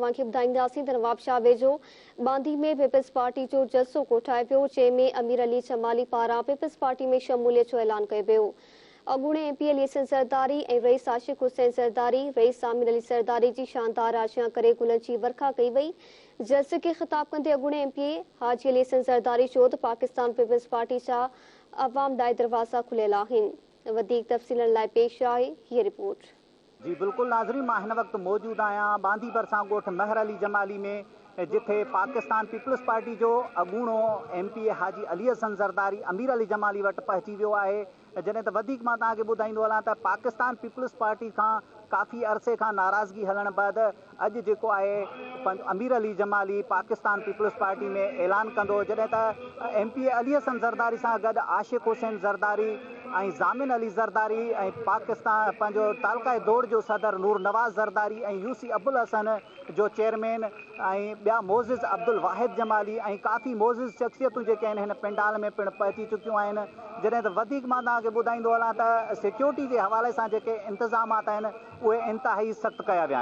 तव्हांखे ॿुधाईंदासीं त नवाब शाह वेझो बांदी में पीपल्स पार्टी जो जलसो कोठाए पियो, जंहिंमें अमीर अली जमाली पारां पीपल्स पार्टी में शमूलियत जो ऐलान कयो वियो। अॻूणे एमपी अली हसन ज़रदारी ऐं रईस आशिक़ हुसैन ज़रदारी, रईस आमिर अली ज़रदारी जी शानदार आशियां करे गुलनि जी वर्खा कई वई। जलसे खे ख़िताब कंदे अॻूणे एमपी हाजी अली हसन ज़रदारी चयो त पाकिस्तान पीपल्स पार्टी जा अवाम लाइ दरवाज़ा खुलियल आहिनि। वधीक तफ़सीलनि लाइ पेश आहे हीअ रिपोर्ट। जी बिल्कुल नाज़रीन, मां हिन वक्त मौजूद आहियां बांदी भरिसां ॻोठ महर अली जमाली में, जिथे पाकिस्तान पीपल्स पार्टी जो अॻूणो एमपी हाजी अली हसन ज़रदारी अमीर अली जमाली वटि पहुची वियो आहे। जॾहिं त वधीक मां तव्हांखे ॿुधाईंदो हलां त पाकिस्तान पीपल्स पार्टी खां काफ़ी अरसे खां नाराज़गी हलण बैदि अॼु जेको आहे अमीर अली जमाली पाकिस्तान पीपल्स पार्टी में ऐलान कंदो, जॾहिं त एमपी अली हसन ज़रदारी सां गॾु आशिक़ हुसैन ज़रदारी ऐं ज़ामिन अली ज़रदारी ऐं पाकिस्तान पंहिंजो तालका दौड़ जो सदर नूर नवाज़ ज़रदारी ऐं यूसी अब्दुल हसन जो चेयरमैन ऐं ॿिया मोज़िज़ अब्दुल वाहिद जमाली ऐं काफ़ी मोज़िज़ शख़्सियतूं जेके आहिनि हिन पंडाल में पिणु पहुची चुकियूं आहिनि। जॾहिं त वधीक मां तव्हांखे ॿुधाईंदो हलां त सिक्योरिटी जे हवाले सां जेके इंतिज़ामात आहिनि उहे इंतिहाई सख़्तु कया विया आहिनि।